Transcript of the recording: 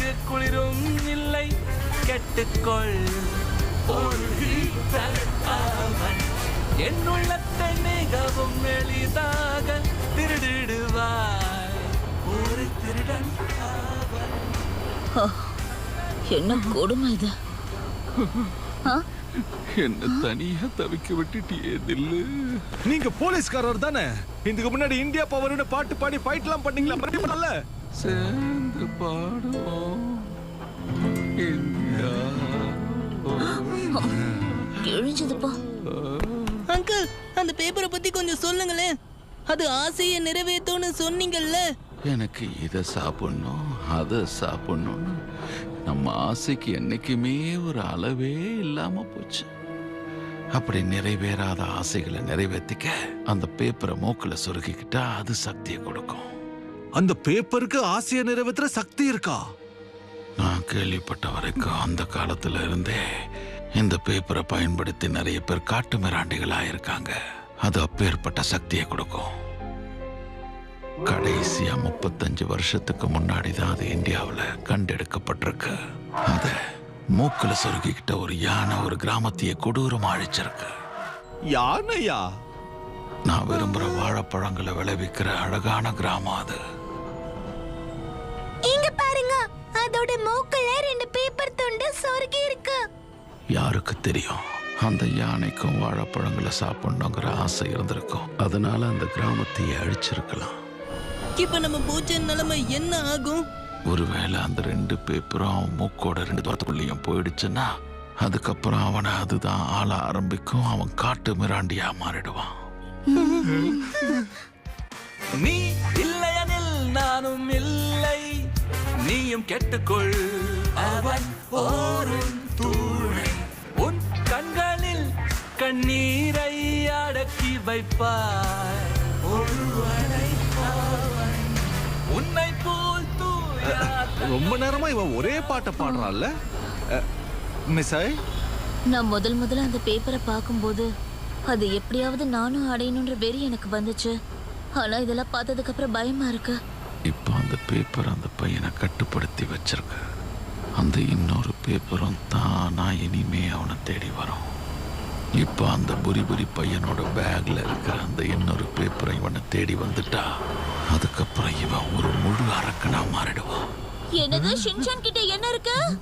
உனக்கு குளிரும் இல்லை கெட்டுக்கொள் ஒரு அவன் என் உள்ளத்தை மிகவும் எளிதாக திருடிடுவாய் ஒரு திருடன் அவன். என்ன கொடுமை இது. என்ன தனியா தவிக்க விட்டுட்டியே தில்லு. நீங்க போலீஸ்காரர் தானே? இதுக்கு முன்னாடி இந்தியா பவர்னு பாட்டு பாடி ஃபைட்லாம் பண்ணீங்களா? மறக்கல. சேர்ந்து பாடுவோம் இந்தியா. கிழிஞ்சதுப்பா. அங்கிள், அந்த பேப்பரை பத்தி கொஞ்சம் சொல்லுங்களேன். அது ஆசையை நிறைவேற்றும்னு சொன்னீங்கல்ல. எனக்கு இதை சாப்பிடணும் அதை சாப்பிடணும்னு நம்ம ஆசைக்கு என்னைக்குமே ஒரு அளவே இல்லாம போச்சு. அப்படி நிறைவேறாத ஆசைகளை நிறைவேற்றிக்க அந்த பேப்பரை மூக்குல சொருகிக்கிட்டா அது சக்தியை கொடுக்கும். அந்த பேப்பருக்கு ஆசையை நிறைவேற்ற சக்தி இருக்கா? நான் கேள்விப்பட்ட வரைக்கும் அந்த காலத்துல இருந்தே இந்த பேப்பரை பயன்படுத்தி நிறைய பேர் காட்டு மிராண்டிகளா இருக்காங்க. அது அப்பேற்பட்ட சக்தியை கொடுக்கும். கடைசியா 35 வருஷத்துக்கு முன்னாடி தான் அது இந்தியாவில் கண்டெடுக்கப்பட்டிருக்கு. அத மூக்குல சொருகிக்கிட்ட ஒரு யானை ஒரு கிராமத்தையே கொடூரமா அழிச்சிருக்கு. யானையா? நான் விரும்புற வாழைப்பழங்களை விளைவிக்கிற அழகான கிராமம் அது. இங்க பாருங்க, அதோட மூக்குல 2 பேப்பர் துண்டு சொருகி இருக்கு. யாருக்கு தெரியும், அந்த யானைக்கும் வாழைப்பழங்களை சாப்பிடணுங்கிற ஆசை இருந்திருக்கும். அதனால அந்த கிராமத்தையே அழிச்சிருக்கலாம். இப்ப நம்ம பூஜன் நிலைமை என்ன ஆகும்? ஒருவேளை அந்த 2 பேப்பரும் அவன் மூக்கோட 2 தூரத்துக்குள்ளேயும் போயிடுச்சுன்னா அதுக்கப்புறம் அவனை அதுதான் ஆள ஆரம்பிக்கும். அவன் காட்டு மிராண்டியா மாறிடுவான். நீ இல்லையெனில் நானும் இல்லை நீயும் கெட்டுக்கொள் அவன் ஓரும் தூணை உன் கண்களில் கண்ணீரை அடக்கி வைப்பாய் ஒருவனை உன்னை போல் ரொம்ப நேரமா இவன் ஒரே பாட்டை பாடுறான்ல. மிஸ்ஸாய், நான் முதல்ல அந்த பேப்பரை பார்க்கும்போது அது எப்படியாவது நானும் அடையணுன்ற வெறி எனக்கு வந்துச்சு. ஆனா இதெல்லாம் பார்த்ததுக்கு அப்புறம் பயமா இருக்கு. இப்போ அந்த பேப்பர் அந்த பையனை கட்டுப்படுத்தி வச்சிருக்கு. அந்த இன்னொரு பேப்பரும் தானா இனிமே அவனை தேடி வரும். இப்போ அந்த புரி பையனோட பேக்ல இருக்கிற அந்த இன்னொரு பேப்பரை இவனை தேடி வந்துட்டா அதுக்கப்புறம் இவன் ஒரு முழு அரக்கனா மாறிடுவான். என்னது, ஷின்சான் கிட்ட என்ன இருக்கு?